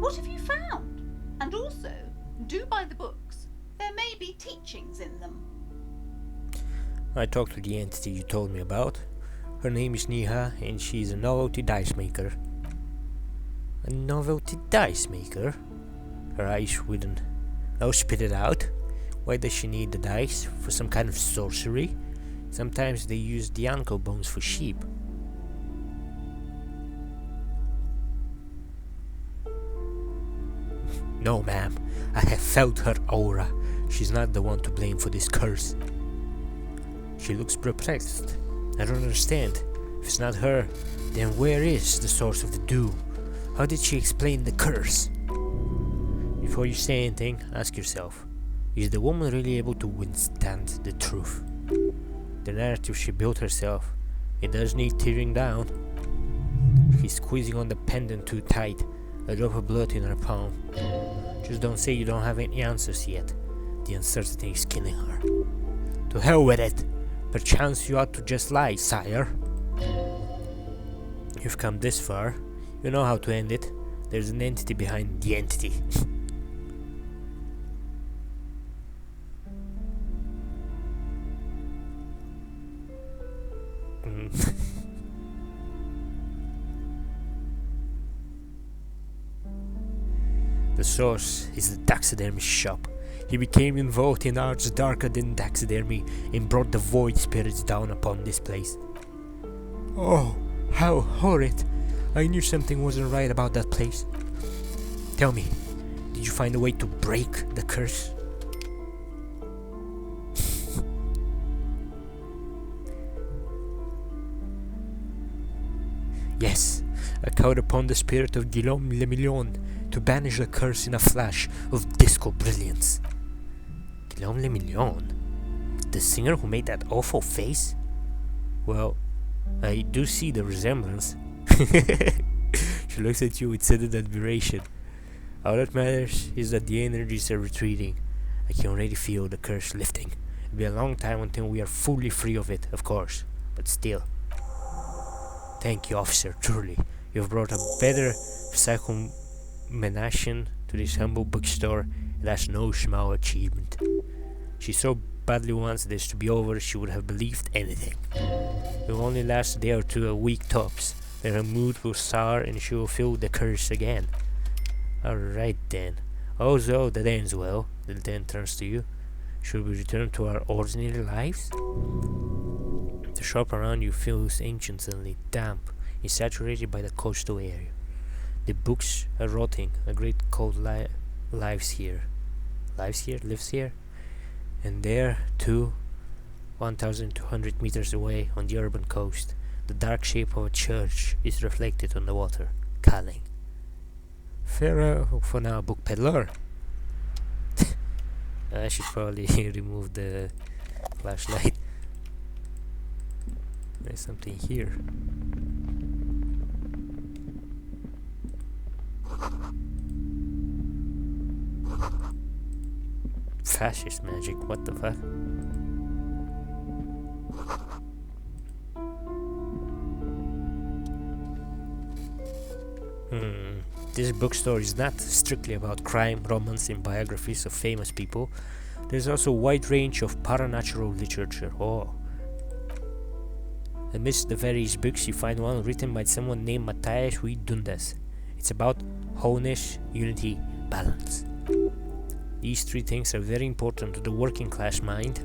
What have you found? And also, do buy the books. There may be teachings in them. I talked to the entity you told me about. Her name is Niha, and she's a novelty dice maker. A novelty dice maker? Her eyes widen. Now spit it out. Why does she need the dice? For some kind of sorcery? Sometimes they use the ankle bones for sheep. No, ma'am. I have felt her aura. She's not the one to blame for this curse. She looks perplexed. I don't understand. If it's not her, then where is the source of the doom? How did she explain the curse? Before you say anything, ask yourself, is the woman really able to withstand the truth? The narrative she built herself, it does need tearing down. She's squeezing on the pendant too tight, a drop of blood in her palm. Just don't say you don't have any answers yet. The uncertainty is killing her. To hell with it! Perchance you ought to just lie, sire. You've come this far. You know how to end it. There's an entity behind the entity. The source is the taxidermist shop. He became involved in arts darker than taxidermy and brought the void spirits down upon this place. Oh, how horrid! I knew something wasn't right about that place. Tell me, did you find a way to break the curse? Yes, I called upon the spirit of Guillaume le Million to banish the curse in a flash of disco brilliance. Guillaume le Million? The singer who made that awful face? Well, I do see the resemblance. She looks at you with sudden admiration. All that matters is that the energies are retreating. I can already feel the curse lifting. It'll be a long time until we are fully free of it, of course, but still. Thank you, officer, truly. You've brought a better psychomenation to this humble bookstore, and that's no small achievement. She so badly wants this to be over, she would have believed anything. It will only last a day or two, a week tops. Then her mood will sour and she will feel the curse again. Alright then. Although that ends well, the then turns to you. Should we return to our ordinary lives? The shop around you feels anciently damp and saturated by the coastal air. The books are rotting. A great cold lives here. Lives here? And there, too, 1,200 meters away on the urban coast, the dark shape of a church is reflected on the water, calling. Farewell for now, book peddler. I should probably remove the flashlight. There's something here. Fascist magic, what the fuck? This bookstore is not strictly about crime, romance, and biographies of famous people. There's also a wide range of paranatural literature. Amidst the various books, you find one written by someone named Matthias Huy Dundas. It's about wholeness, unity, balance. These three things are very important to the working class mind.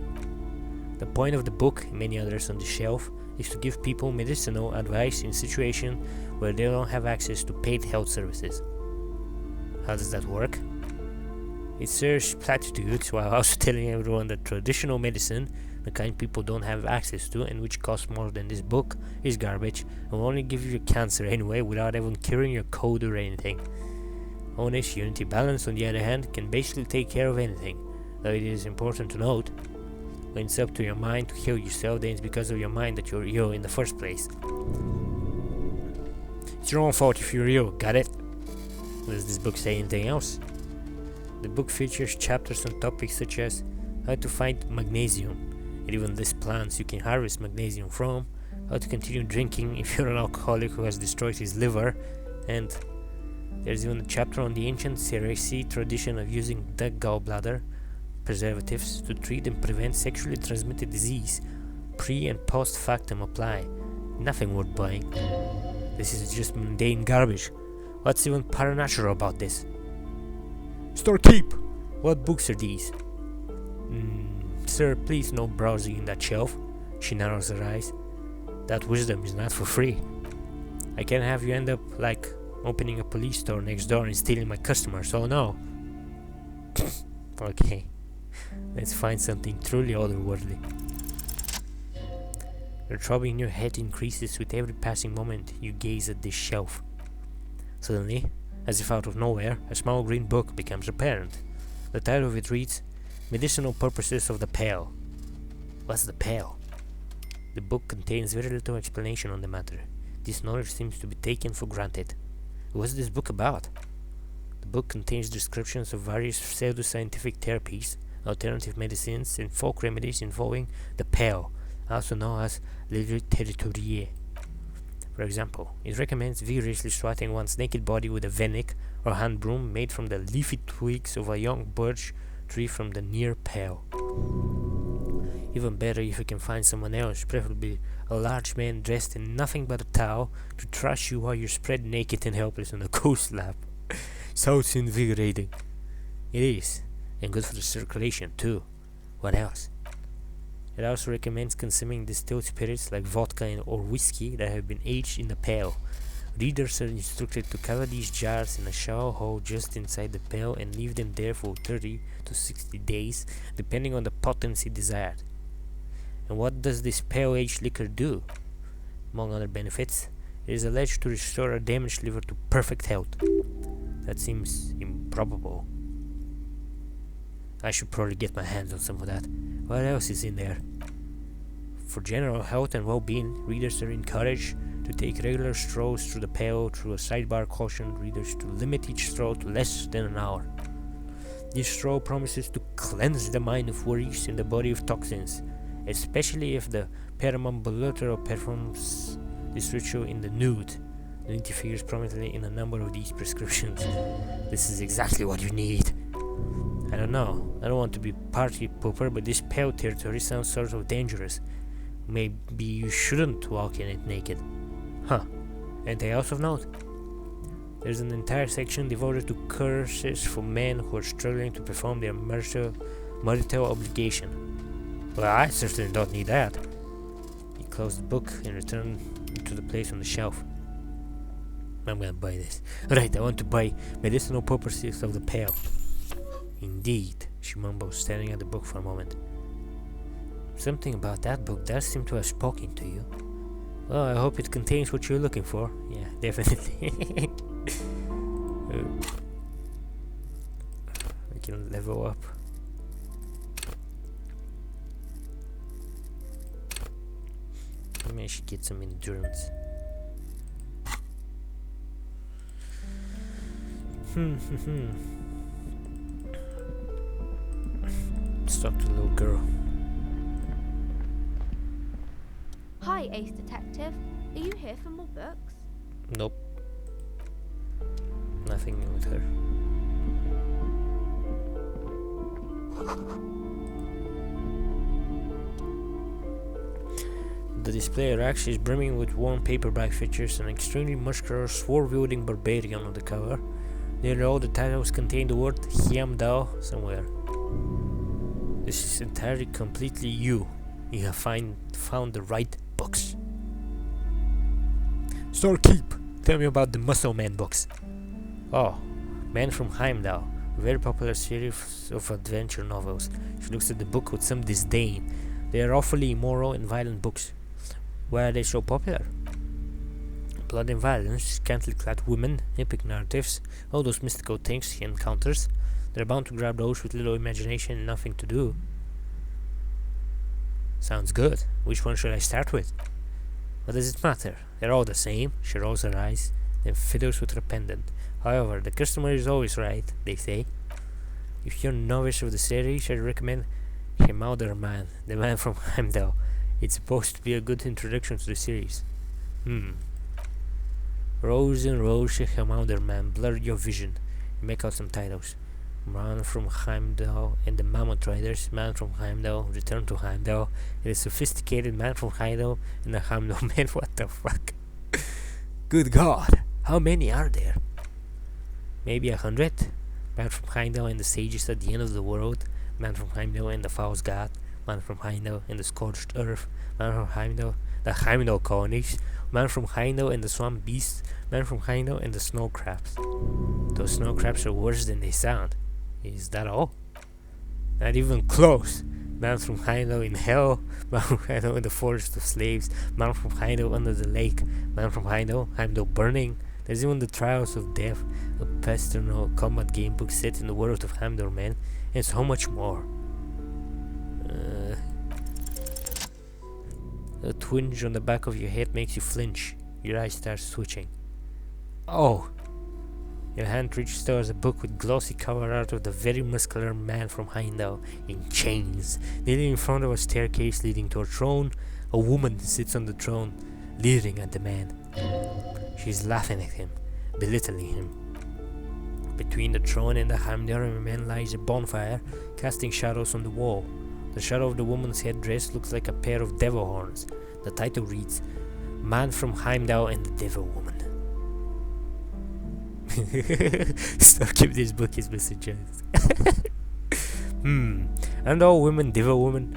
The point of the book, and many others on the shelf, is to give people medicinal advice in situations where they don't have access to paid health services. How does that work? It serves platitudes while also telling everyone that traditional medicine, the kind people don't have access to and which costs more than this book, is garbage and will only give you cancer anyway without even curing your cold or anything. Honest, unity, balance, on the other hand, can basically take care of anything, though it is important to note, when it's up to your mind to heal yourself, then it's because of your mind that you're ill in the first place. It's your own fault if you're ill, got it? Does this book say anything else? The book features chapters on topics such as how to find magnesium It even lists plants you can harvest magnesium from, how to continue drinking if you're an alcoholic who has destroyed his liver, and there's even a chapter on the ancient Ceresi tradition of using the gallbladder preservatives to treat and prevent sexually transmitted disease. Pre and post factum apply. Nothing worth buying. This is just mundane garbage. What's even paranatural about this? Storekeep! What books are these? Sir, please no browsing in that shelf. She narrows her eyes. That wisdom is not for free. I can't have you end up like opening a police store next door and stealing my customers, so no. Okay, let's find something truly otherworldly. The throbbing in your head increases with every passing moment you gaze at this shelf. Suddenly, as if out of nowhere, a small green book becomes apparent. The title of it reads, Medicinal Purposes of the Pale. What's the pale? The book contains very little explanation on the matter. This knowledge seems to be taken for granted. What's this book about? The book contains descriptions of various pseudoscientific therapies, alternative medicines, and folk remedies involving the pale, also known as le territorier. For example, it recommends vigorously swatting one's naked body with a venik or hand broom made from the leafy twigs of a young birch tree from the near pale. Even better if you can find someone else, preferably a large man dressed in nothing but a towel, to trash you while you're spread naked and helpless on a ghost lap. Sounds invigorating. It is, and good for the circulation too. What else? It also recommends consuming distilled spirits like vodka or whiskey that have been aged in the pail. Readers are instructed to cover these jars in a shower hole just inside the pail and leave them there for 30 to 60 days, depending on the potency desired. And what does this pale-aged liquor do? Among other benefits, it is alleged to restore a damaged liver to perfect health. That seems improbable. I should probably get my hands on some of that. What else is in there? For general health and well-being, readers are encouraged to take regular strolls through the pale. Through a sidebar cautioned readers to limit each stroll to less than an hour. This stroll promises to cleanse the mind of worries and the body of toxins, especially if the perambulator performs this ritual in the nude. Nudity figures prominently in a number of these prescriptions. This is exactly what you need. I don't know, I don't want to be party pooper, but this pale territory sounds sort of dangerous. Maybe you shouldn't walk in it naked. Huh. Anything else of note? There's an entire section devoted to curses for men who are struggling to perform their marital obligation. Well, I certainly don't need that. He closed the book and returned to the place on the shelf. I'm gonna buy this. Right, I want to buy Medicinal Purposes of the Pale. Indeed, she mumbled, staring at the book for a moment. Something about that book does seem to have spoken to you. Well, I hope it contains what you're looking for. Yeah, definitely. I can level up. Maybe I should get some endurance. Let's talk to the little girl. Hi, Ace Detective. Are you here for more books? Nope. Nothing with her. The display racks is brimming with worn paperback features and an extremely muscular, sword-wielding barbarian on the cover. Nearly all the titles contain the word Hiamdao somewhere. This is entirely completely you. You have found the right books. Storekeep, tell me about the Muscle Man books. Oh, Man from Heimdall, a very popular series of adventure novels. She looks at the book with some disdain. They are awfully immoral and violent books. Why are they so popular? Blood and violence, scantily clad women, epic narratives, all those mystical things he encounters. They're bound to grab those with little imagination and nothing to do. Sounds good. Which one should I start with? What does it matter? They're all the same. She rolls her eyes, then fiddles with her pendant. However, the customer is always right, they say. If you're a novice of the series, I'd recommend Hemauder Man, the man from Heimdall. It's supposed to be a good introduction to the series. Rose and Roche, Hemauder Man, blur your vision. Make out some titles. Man from Heimdall and the Mammoth Riders, Man from Heimdall, Return to Heimdall, and a sophisticated Man from Heimdall, and a Heimdall Man. What the fuck? Good God, how many are there? Maybe 100? Man from Heimdall and the sages at the end of the world, Man from Heimdall and the false god, Man from Heimdall and the scorched earth, Man from Heimdall, the Heimdall colonies, Man from Heimdall and the swamp beasts, Man from Heimdall and the snow crabs. Those snow crabs are worse than they sound. Is that all? Not even close. Man from Heimdall in hell, Man from Heimdall in the forest of slaves, Man from Heimdall under the lake, Man from Heimdall, Heimdall burning. There's even the Trials of Death, a pastoral combat game book set in the world of Heimdall Man, and so much more. A twinge on the back of your head makes you flinch. Your eyes start twitching. Oh! Your hand reaches towards a book with glossy cover art of the very muscular Man from Heimdall in chains. Nearly in front of a staircase leading to a throne, a woman sits on the throne, leering at the man. She's laughing at him, belittling him. Between the throne and the Heimdall man lies a bonfire, casting shadows on the wall. The shadow of the woman's headdress looks like a pair of devil horns. The title reads, Man from Heimdall and the Devil Woman. Stop giving this book his messages. Aren't all women devil women?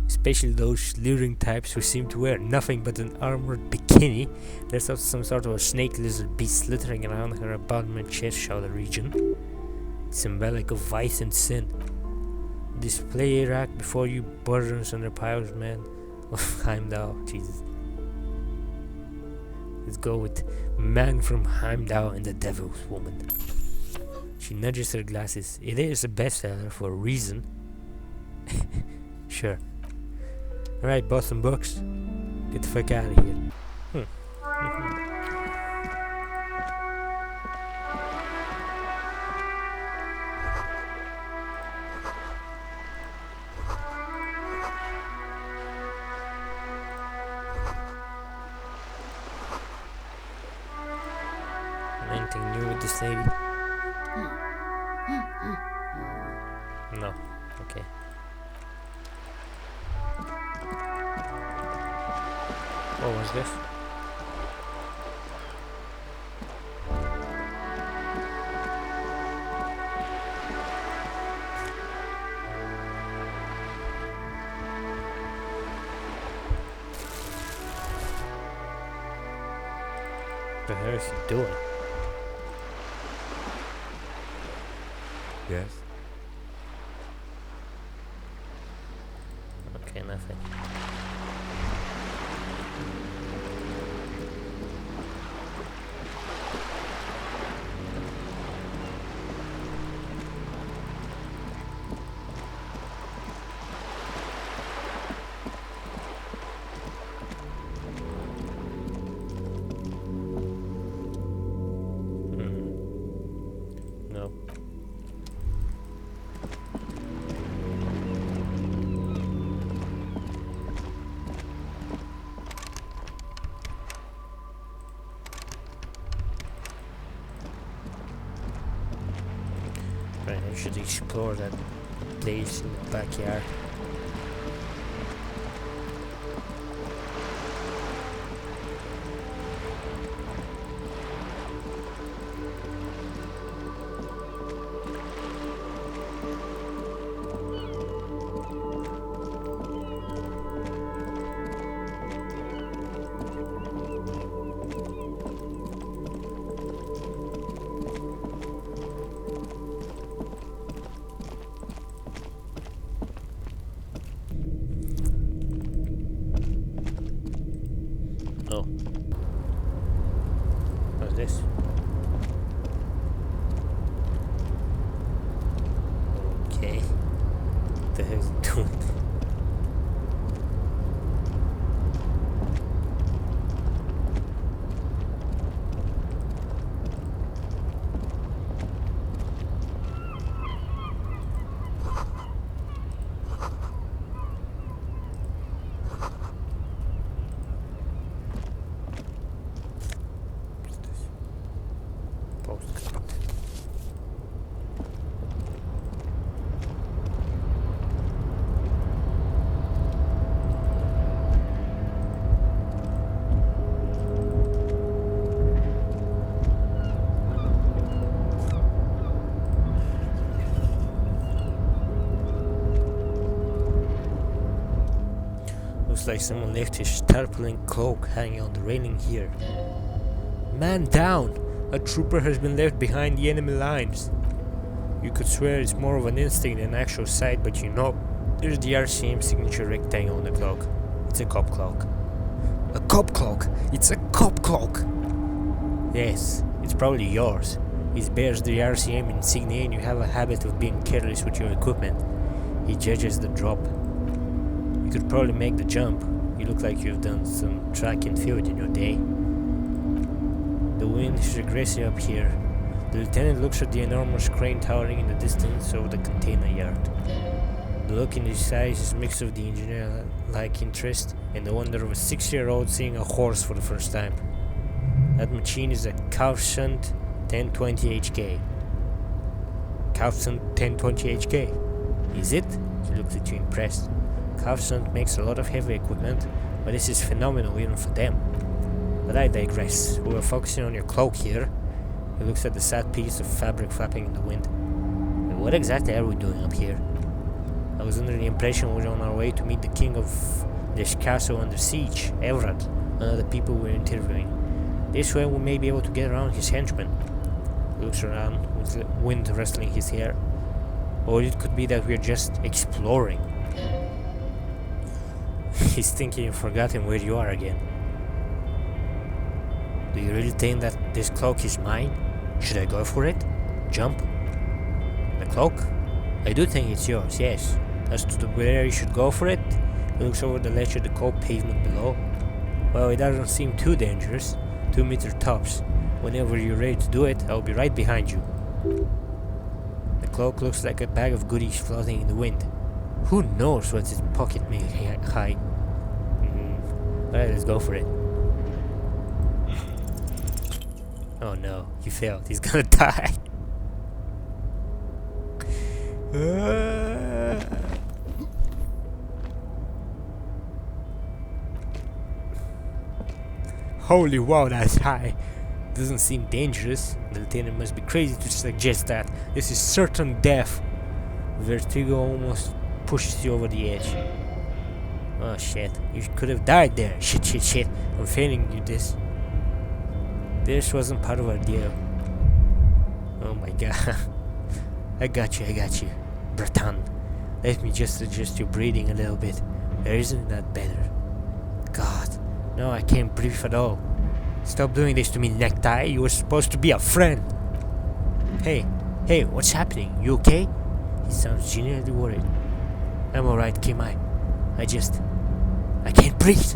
Especially those luring types who seem to wear nothing but an armored bikini. There's also some sort of a snake lizard beast slithering around her abdomen chest shoulder region. Symbolic of vice and sin. Display rack before you, burdens under piles, man. Of Heimdall, Jesus. Let's go with Man from Heimdall and the Devil's Woman. She nudges her glasses. It is a bestseller for a reason. Sure. Alright, bought some books. Get the fuck out of here. Anything new with this lady? No. Okay. What was this? What the hell is he doing? Yes. Okay, nothing. No. Right, I should explore that place in the backyard. Oh. What's this? Okay. What the hell is it doing? Looks like someone left his tarpaulin cloak hanging on the railing here. Man down! A trooper has been left behind the enemy lines. You could swear it's more of an instinct than an actual sight, but you know, there's the RCM signature rectangle on the clock. It's a cop clock. A cop clock! It's a cop clock! Yes, it's probably yours. It bears the RCM insignia and you have a habit of being careless with your equipment. He judges the drop. You could probably make the jump. You look like you've done some track and field in your day. The wind is aggressive up here. The lieutenant looks at the enormous crane towering in the distance over the container yard. The look in his eyes is a mix of the engineer-like interest and the wonder of a 6-year-old seeing a horse for the first time. That machine is a carve 1020 HK. Carve 1020 HK. Is it? He looks at you impressed. Carve makes a lot of heavy equipment, but this is phenomenal even for them. But I digress. We were focusing on your cloak here. He looks at the sad piece of fabric flapping in the wind. What exactly are we doing up here? I was under the impression we were on our way to meet the king of this castle under siege, Everard, and other people we're interviewing. This way we may be able to get around his henchmen. He looks around with the wind rustling his hair. Or it could be that we're just exploring. He's thinking you've forgotten where you are again. Do you really think that this cloak is mine? Should I go for it? Jump? The cloak? I do think it's yours, yes. As to where you should go for it, he looks over the ledge at the cold pavement below. Well, it doesn't seem too dangerous. 2-meter tops. Whenever you're ready to do it, I'll be right behind you. The cloak looks like a bag of goodies floating in the wind. Who knows what its pocket may hide? Alright, let's go for it. Oh no, he failed. He's gonna die. Holy wow, that's high. Doesn't seem dangerous. The lieutenant must be crazy to suggest that. This is certain death. Vertigo almost pushes you over the edge. Oh shit, you could have died there. Shit. I'm failing you this. This wasn't part of our deal. Oh my god. I got you. Breton. Let me just adjust your breathing a little bit. Isn't that better? God, no, I can't breathe at all. Stop doing this to me, necktie. You were supposed to be a friend. Hey, what's happening? You okay? He sounds genuinely worried. I'm alright, Kimai. I can't breathe.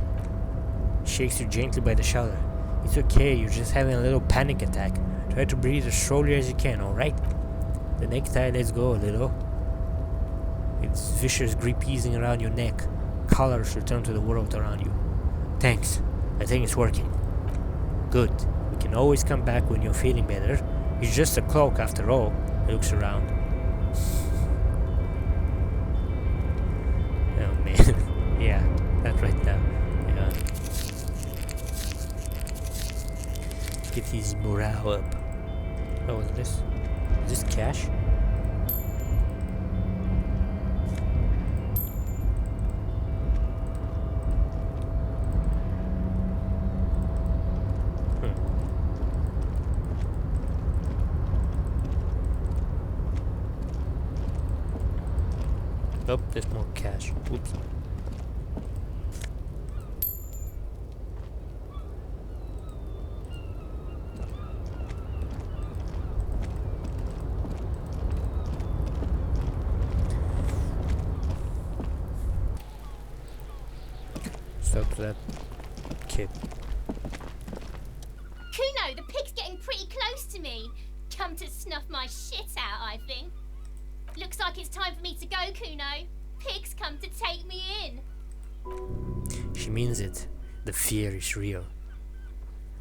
Shakes you gently by the shoulder. It's okay, you're just having a little panic attack. Try to breathe as slowly as you can, alright? The necktie lets go a little. Its vicious grip easing around your neck. Colors return to the world around you. Thanks. I think it's working. Good. We can always come back when you're feeling better. It's just a cloak after all. He looks around. Oh man. Yeah, not right now. Yeah. Get his morale up. Oh, what's this? Is this cash? Oh, there's more cash. Oops. Stop that kid. Kuno, the pig's getting pretty close to me. Come to snuff my shit out, I think. Looks like it's time for me to go, Kuno. Pig's come to take me in. She means it. The fear is real.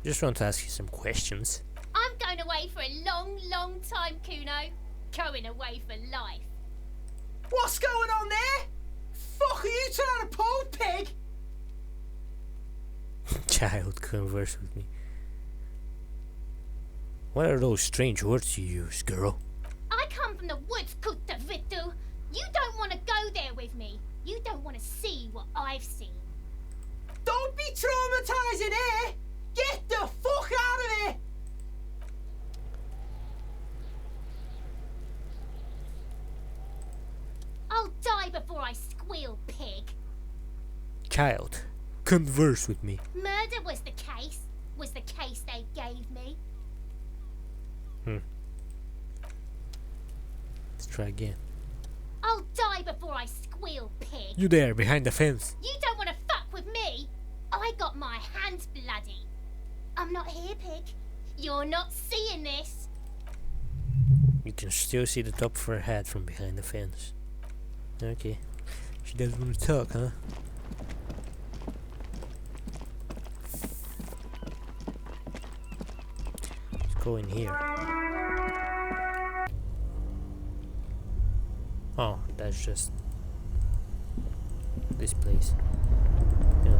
Just want to ask you some questions. I'm going away for a long, long time, Kuno. Going away for life. What's going on there? Fuck are you trying to pull, pig? Child, converse with me. What are those strange words you use, girl? I come from the woods, Kutavitu. You don't want to go there with me. You don't want to see what I've seen. traumatising here! Get the fuck out of here! I'll die before I squeal, pig. Child, converse with me. Murder was the case they gave me. Let's try again. I'll die before I squeal, pig. You there, behind the fence. You don't want to fuck with me. I got my hands bloody. I'm not here, pig. You're not seeing this. You can still see the top of her head from behind the fence. Okay. She doesn't want to talk, huh? Let's go in here. Oh, that's just this place. Yeah.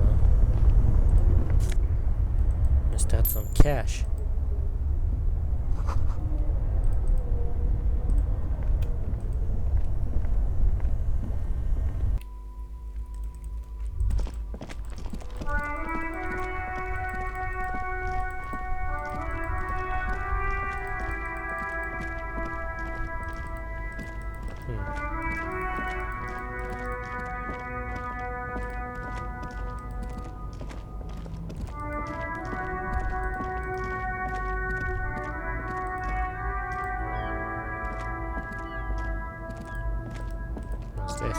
Must have some cash. What's this?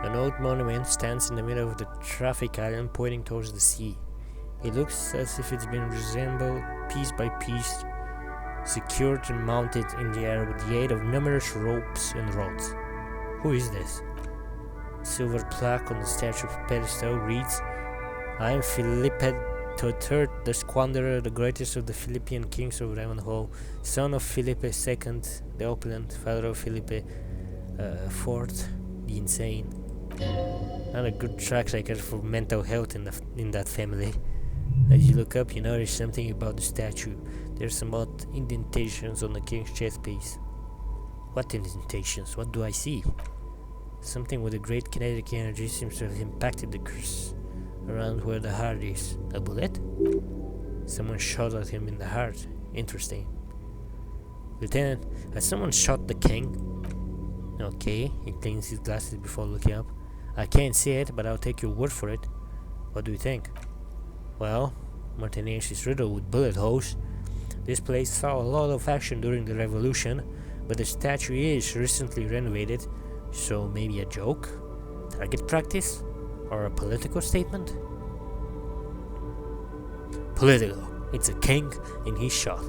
An old monument stands in the middle of the traffic island pointing towards the sea. It looks as if it's been reassembled piece by piece, secured and mounted in the air with the aid of numerous ropes and rods. Who is this? Silver plaque on the statue pedestal reads, I am Felipe III, the Squanderer, the greatest of the Philippine kings of Ravenhall, son of Felipe II, the opulent, father of Felipe IV, the insane. Not a good track record for mental health in that family. As you look up, you notice something about the statue. There's some odd indentations on the king's chest piece. What indentations? What do I see? Something with a great kinetic energy seems to have impacted the crease around where the heart is. A bullet? Someone shot at him in the heart. Interesting. Lieutenant, has someone shot the king? Okay, he cleans his glasses before looking up. I can't see it, but I'll take your word for it. What do you think? Well, Martiniers is riddled with bullet holes. This place saw a lot of action during the revolution, but the statue is recently renovated, so maybe a joke? Target practice? Or a political statement? Political. It's a king and he's shot.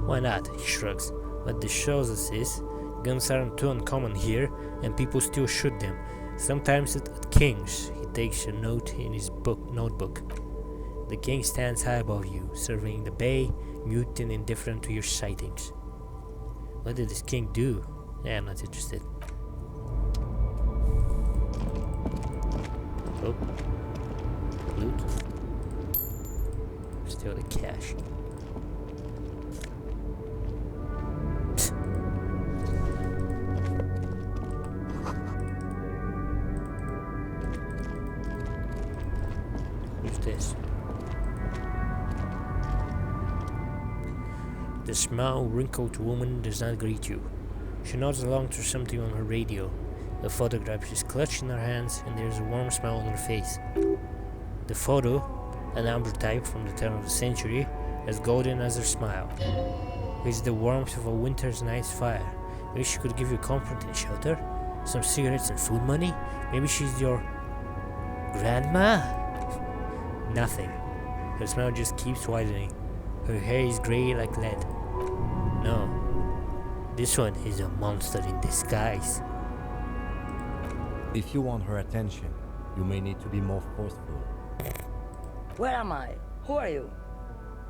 Why not? He shrugs. What this shows us is, guns aren't too uncommon here, and people still shoot them. Sometimes at kings. He takes a note in his notebook. The king stands high above you, surveying the bay, mute and indifferent to your sightings. What did this king do? Yeah, I'm not interested. Oh. Loot. Steal the cash. Who's this? The small, wrinkled woman does not greet you. She nods along to something on her radio. The photograph is clutched in her hands, and there is a warm smile on her face. The photo, an amber type from the turn of the century, as golden as her smile. It's the warmth of a winter's night's fire. Maybe she could give you comfort and shelter, some cigarettes and food money. Maybe she's your grandma? Nothing. Her smile just keeps widening. Her hair is grey like lead. No, this one is a monster in disguise. If you want her attention, you may need to be more forceful. Where am I? Who are you?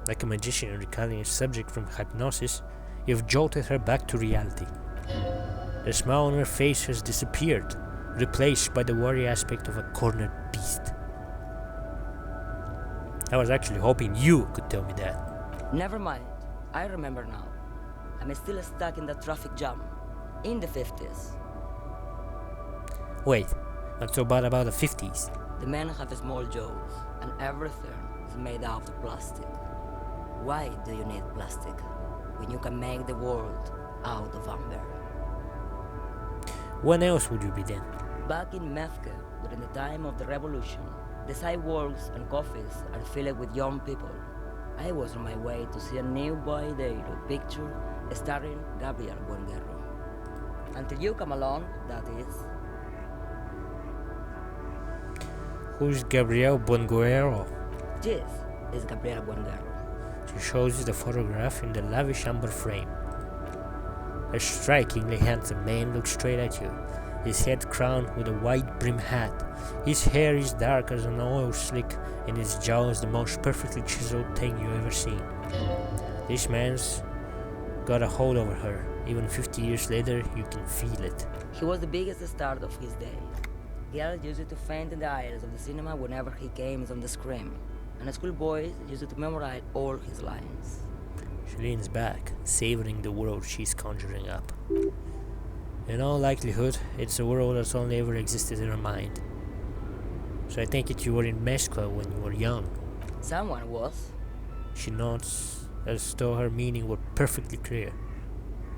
Like a magician recalling a subject from hypnosis, you've jolted her back to reality. The smile on her face has disappeared, replaced by the worry aspect of a cornered beast. I was actually hoping you could tell me that. Never mind. I remember now. I'm still stuck in the traffic jam. In the 50s. Wait, not so bad about the 50s. The men have small jaws, and everything is made out of plastic. Why do you need plastic when you can make the world out of amber? When else would you be then? Back in Methke, during the time of the revolution, the sidewalks and coffees are filled with young people. I was on my way to see a new Boydero picture starring Gabriel Buenguerro. Until you come along, that is. Who's Gabriel Buenguerro? This is Gabriel Buenguerro. She shows you the photograph in the lavish amber frame. A strikingly handsome man looks straight at you, his head crowned with a wide brim hat. His hair is dark as an oil slick, and his jaw is the most perfectly chiseled thing you ever seen. This man's got a hold over her. Even 50 years later, you can feel it. He was the biggest star of his day. Girls used to faint in the aisles of the cinema whenever he came on the screen, and schoolboys used to memorize all his lines. She leans back, savoring the world she's conjuring up. In all likelihood, it's a world that's only ever existed in her mind. So I take it you were in Meshkla when you were young. Someone was. She nods as though her meaning were perfectly clear.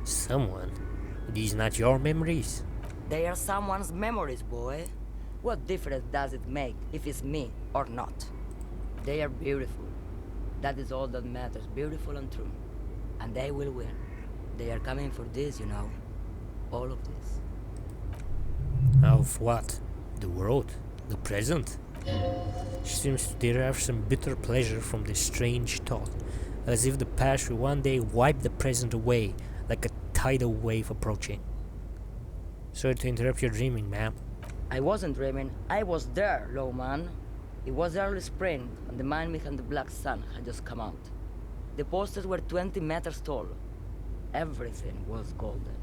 Someone? These not your memories? They are someone's memories, boy. What difference does it make if it's me or not? They are beautiful. That is all that matters, beautiful and true. And they will win. They are coming for this, you know. All of this. Of what? The world? The present? She seems to derive some bitter pleasure from this strange thought, as if the past will one day wipe the present away, like a tidal wave approaching. Sorry to interrupt your dreaming, ma'am. I wasn't dreaming. I was there, low man. It was early spring, and the man behind the black sun had just come out. The posters were 20 meters tall. Everything was golden.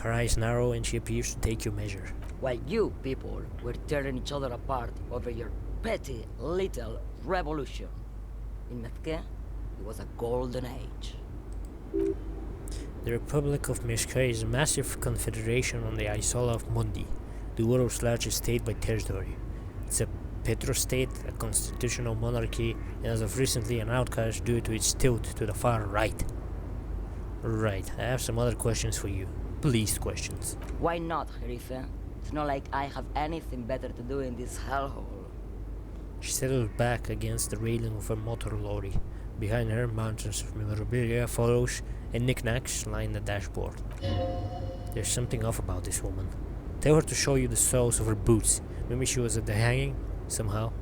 Her eyes narrow and she appears to take your measure. While you people were tearing each other apart over your petty little revolution. In Methke, it was a golden age. The Republic of Meshka is a massive confederation on the Isola of Mundi, the world's largest state by territory. It's a petrostate, a constitutional monarchy, and as of recently an outcast due to its tilt to the far right. Right, I have some other questions for you. Police questions. Why not, Herife? It's not like I have anything better to do in this hellhole. She settles back against the railing of her motor lorry. Behind her, mountains of memorabilia, photos, and knickknacks line the dashboard. There's something off about this woman. Tell her to show you the soles of her boots. Maybe she was at the hanging, somehow.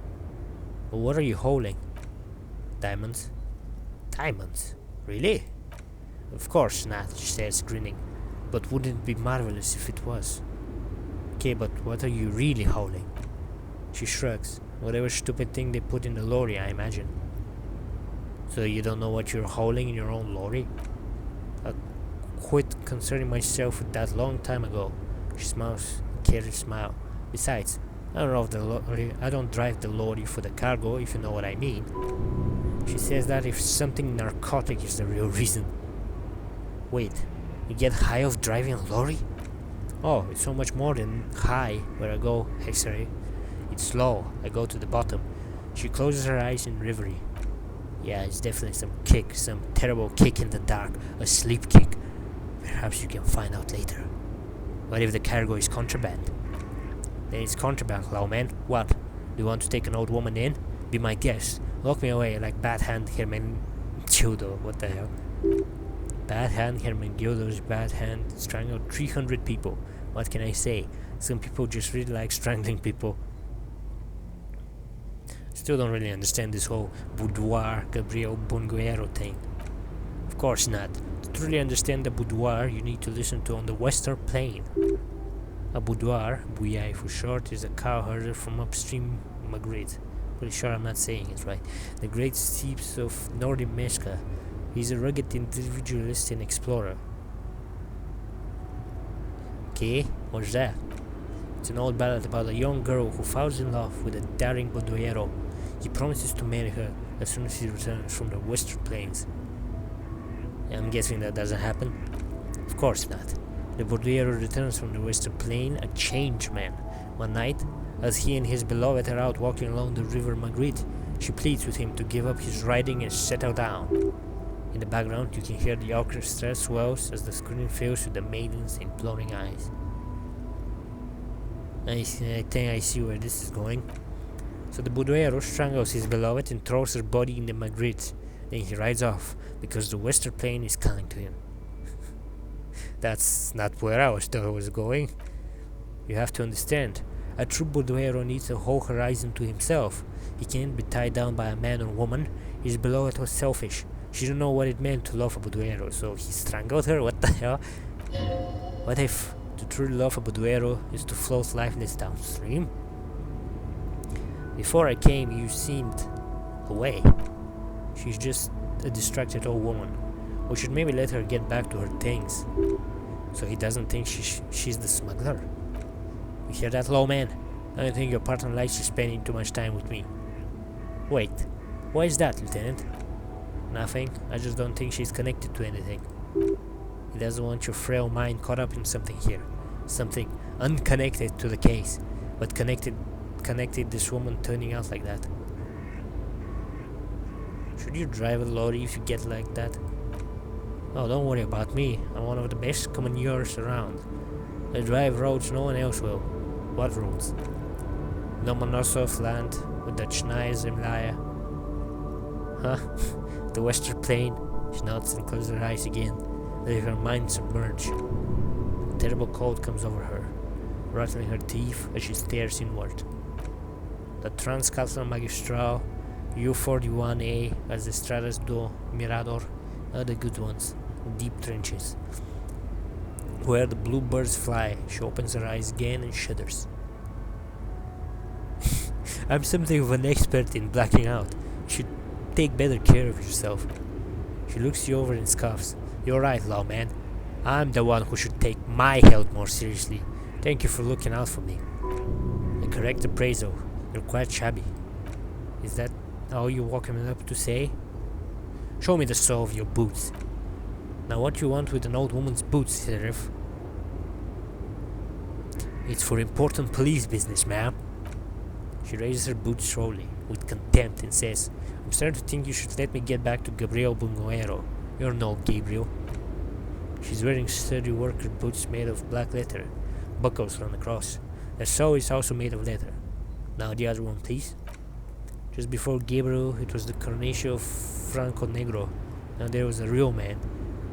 But what are you holding? Diamonds? Diamonds? Really? Of course not, she says, grinning. But wouldn't it be marvelous if it was? Okay, but what are you really holding? She shrugs. Whatever stupid thing they put in the lorry, I imagine. So you don't know what you're holding in your own lorry? I quit concerning myself with that long time ago. She smiles, a careless smile. Besides, I don't drive the lorry for the cargo, if you know what I mean. She says that if something narcotic is the real reason. Wait, you get high off driving a lorry? Oh, it's so much more than high where I go, X-ray. It's low, I go to the bottom. She closes her eyes in reverie. Yeah, it's definitely some kick, some terrible kick in the dark, a sleep kick. Perhaps you can find out later. What if the cargo is contraband? Then it's contraband, lawman. What? Do you want to take an old woman in? Be my guest. Lock me away like Bad Hand Herman Judo. What the hell? Bad Hand Herman Gildo's bad hand strangled 300 people. What can I say? Some people just really like strangling people. Still don't really understand this whole boudoir Gabriel Buenguerro thing. Of course not. To truly understand the boudoir, you need to listen to On the Western Plain. A boudoir, bouillai for short, is a cowherder from upstream Magritte. Pretty sure I'm not saying it right. The great steppes of northern Meshka. He's a rugged individualist and explorer. Okay, what's that? It's an old ballad about a young girl who falls in love with a daring Bordeiro. He promises to marry her as soon as he returns from the Western Plains. I'm guessing that doesn't happen? Of course not. The Bordeiro returns from the Western Plain a changed man, One night, as he and his beloved are out walking along the river Magritte, she pleads with him to give up his riding and settle down. In the background, you can hear the orchestra swells as the screen fills with the maiden's imploring eyes. I think I see where this is going. So the Buduero strangles his beloved and throws her body in the Magritte. Then he rides off, because the Western Plain is calling to him. That's not where I thought I was going. You have to understand, a true Buduero needs a whole horizon to himself. He can't be tied down by a man or woman. His beloved was selfish. She didn't know what it meant to love a Buduero, so he strangled her? What the hell? What if to truly love a Buduero is to float lifeless downstream? Before I came, you seemed away. She's just a distracted old woman. We should maybe let her get back to her things, so he doesn't think she's the smuggler. You hear that, low man? I don't think your partner likes you spending too much time with me. Wait, why is that, Lieutenant? Nothing. I just don't think she's connected to anything. He doesn't want your frail mind caught up in something here. Something unconnected to the case, but connected this woman turning out like that. Should you drive a lorry if you get like that? Oh, don't worry about me. I'm one of the best commandeers around. I drive roads no one else will. What roads? Lomonosov land with the Chnaya Zemlya. Huh? The Western Plain. She nods and closes her eyes again, letting her mind submerge. A terrible cold comes over her, rattling her teeth as she stares inward. The Transcalcan Magistral, U41A, as the Estradas do Mirador, are the good ones, deep trenches. Where the bluebirds fly, she opens her eyes again and shudders. I'm something of an expert in blacking out. You should take better care of yourself. She looks you over and scoffs. You're right, lawman. I'm the one who should take my health more seriously. Thank you for looking out for me. A correct appraisal. You're quite shabby. Is that all you're walking up to say? Show me the sole of your boots. Now what you want with an old woman's boots, Sheriff? It's for important police business, ma'am. She raises her boots slowly, with contempt, and says, I'm starting to think you should let me get back to Gabriel Bungoero. You're no Gabriel. She's wearing sturdy worker boots made of black leather. Buckles run across. Their sole is also made of leather. Now the other one, please. Just before Gabriel, it was the coronation of Franco Negro. Now there was a real man.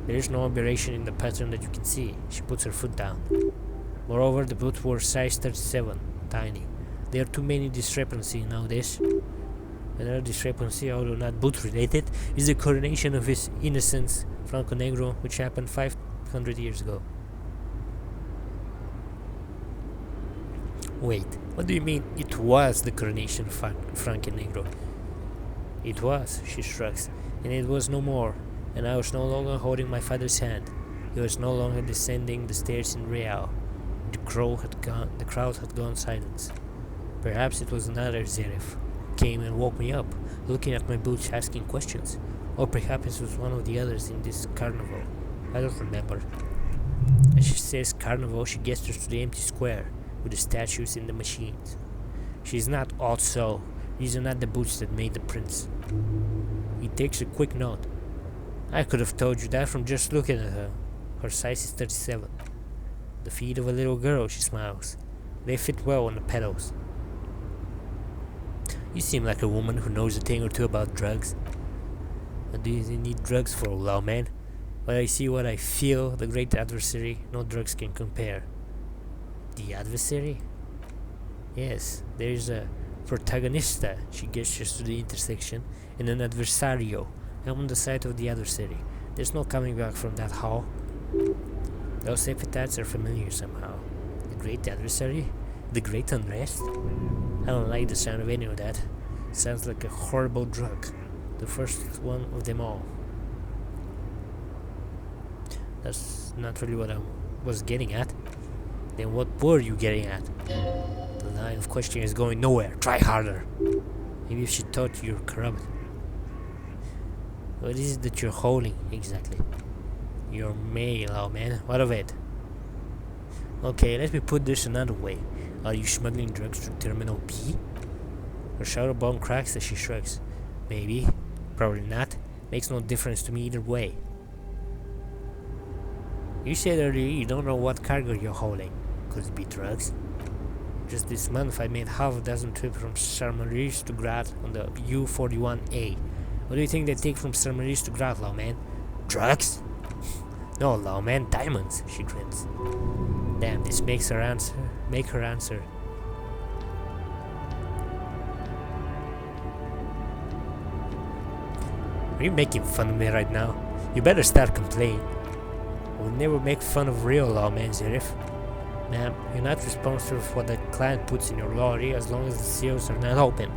There is no aberration in the pattern that you can see. She puts her foot down. Moreover, the boots were size 37, tiny. There are too many discrepancies nowadays. Another discrepancy, although not boot related, is the coronation of his innocence, Franco Negro, which happened 500 years ago. Wait, what do you mean it was the coronation of Franco Negro? It was, she shrugs, and it was no more, and I was no longer holding my father's hand. He was no longer descending the stairs in Real. The crowd had gone silent. Perhaps it was another Zeref. Came and woke me up, looking at my boots, asking questions. Or perhaps it was one of the others in this carnival. I don't remember. As she says carnival, she gestures to the empty square, with the statues and the machines. She's not also. These are not the boots that made the prince. He takes a quick note. I could have told you that from just looking at her. Her size is 37. The feet of a little girl, she smiles. They fit well on the pedals. You seem like a woman who knows a thing or two about drugs. What do you need drugs for, lawman? What I see, what I feel, the great adversary, no drugs can compare. The adversary? Yes, there is a protagonista, she gestures to the intersection, and an adversario. I'm on the side of the adversary. There's no coming back from that hall. Those epithets are familiar somehow. The great adversary? The great unrest? I don't like the sound of any of that. Sounds like a horrible drug. The first one of them all. That's not really what I was getting at. Then what were you getting at? The line of questioning is going nowhere. Try harder. Maybe if she thought you're corrupt. What is it that you're holding, exactly? Your mail, oh man. What of it? Okay, let me put this another way. Are you smuggling drugs through Terminal B? Her collarbone cracks as she shrugs. Maybe. Probably not. Makes no difference to me either way. You said earlier you don't know what cargo you're hauling. Could it be drugs? Just this month I made half a dozen trips from Sarmaris to Grat on the U-41A. What do you think they take from Sarmaris to Grat, lawman? Drugs? No, lawman, diamonds, she grins. Damn, this makes her answer. Are you making fun of me right now? You better start complaining. We'll never make fun of real lawmen, Zerif. Ma'am, you're not responsible for what the client puts in your lorry as long as the seals are not open.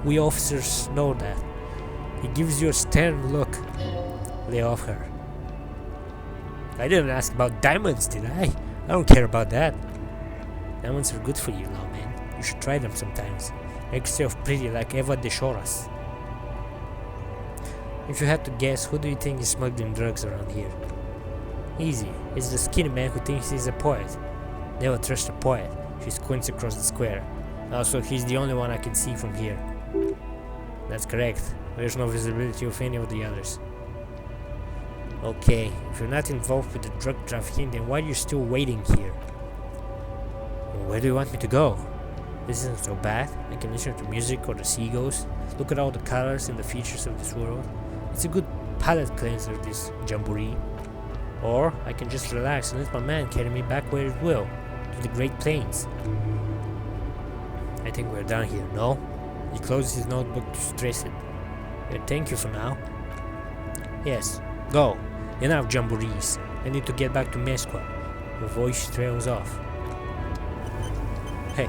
We officers know that. He gives you a stern look. Lay off her. I didn't ask about diamonds, did I? I don't care about that. Diamonds are good for you, lawman. You should try them sometimes. Make yourself pretty like Eva de Choras. If you had to guess, who do you think is smuggling drugs around here? Easy. It's the skinny man who thinks he's a poet. Never trust a poet. She squints across the square. Also, he's the only one I can see from here. That's correct. There's no visibility of any of the others. Okay, if you're not involved with the drug trafficking, then why are you still waiting here? Where do you want me to go? This isn't so bad. I can listen to music or the seagulls. Look at all the colors and the features of this world. It's a good palate cleanser, this jamboree. Or I can just relax and let my man carry me back where it will, to the Great Plains. I think we're done here, no? He closes his notebook to stress it. Yeah, thank you for now. Yes, go. Enough jamborees. I need to get back to Mesqua. Her voice trails off. Hey.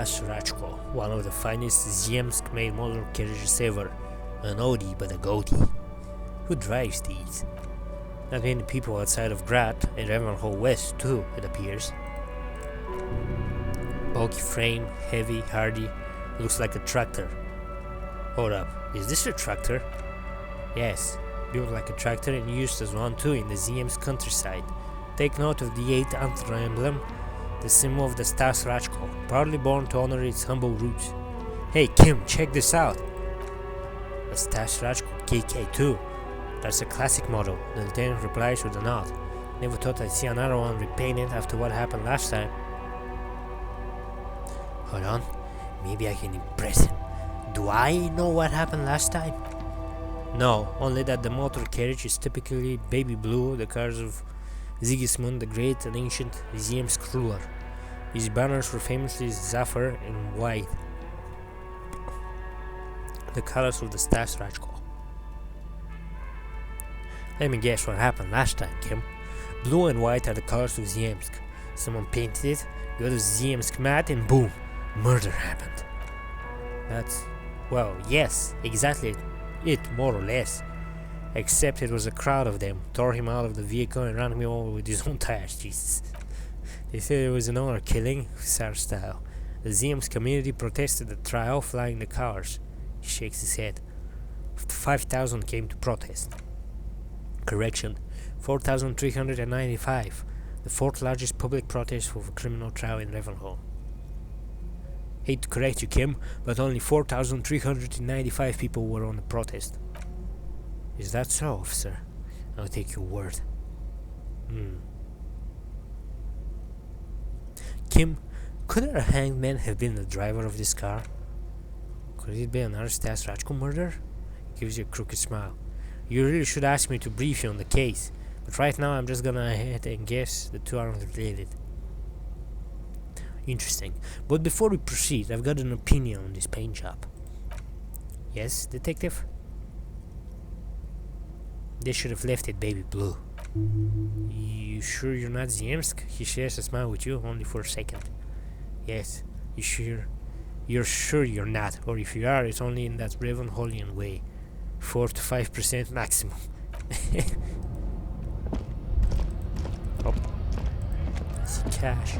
Rachko, one of the finest Ziemsk-made motor carriages ever. An oldie but a goatee. Who drives these? Not many people outside of Grat and Ravenhall West too, it appears. Bulky frame, heavy, hardy, looks like a tractor. Hold up, is this a tractor? Yes, built like a tractor and used as one too in the Ziemsk countryside. Take note of the 8 antler emblem, the symbol of the Stas Rachko, proudly born to honor its humble roots. Hey Kim, check this out! The Stas Rachko KK2. That's a classic model, the lieutenant replies with a nod. Never thought I'd see another one repainted after what happened last time. Hold on, maybe I can impress him. Do I know what happened last time? No, only that the motor carriage is typically baby blue, the cars of Sigismund the Great, an ancient Ziemsk ruler. His banners were famously zafir and white, the colors of the Stas Rachko. Let me guess what happened last time, Kim. Blue and white are the colors of Ziemsk. Someone painted it, got a Ziemsk mat, and boom, murder happened. That's, well, yes, exactly it, more or less. Except it was a crowd of them, tore him out of the vehicle and ran him over with his own tires, Jesus. They said it was an honor killing, Hussar style. The Ziemsk community protested the trial, flying the cars. He shakes his head. 5,000 came to protest. Correction, 4,395, the 4th largest public protest for a criminal trial in Ravenhall. Hate to correct you, Kim, but only 4,395 people were on the protest. Is that so, officer? I'll take your word. Kim, could our hanged man have been the driver of this car? Could it be another Stas Rachko murder? Gives you a crooked smile. You really should ask me to brief you on the case, but right now I'm just gonna ahead and guess the two aren't related. Interesting, but before we proceed, I've got an opinion on this paint job. Yes, detective? They should have left it baby blue. You sure you're not Ziemsk? He shares a smile with you, only for a second. Yes, you sure? You're sure you're not, or if you are, it's only in that Ravenhallian way. 4 to 5% maximum. Oh. I see cash.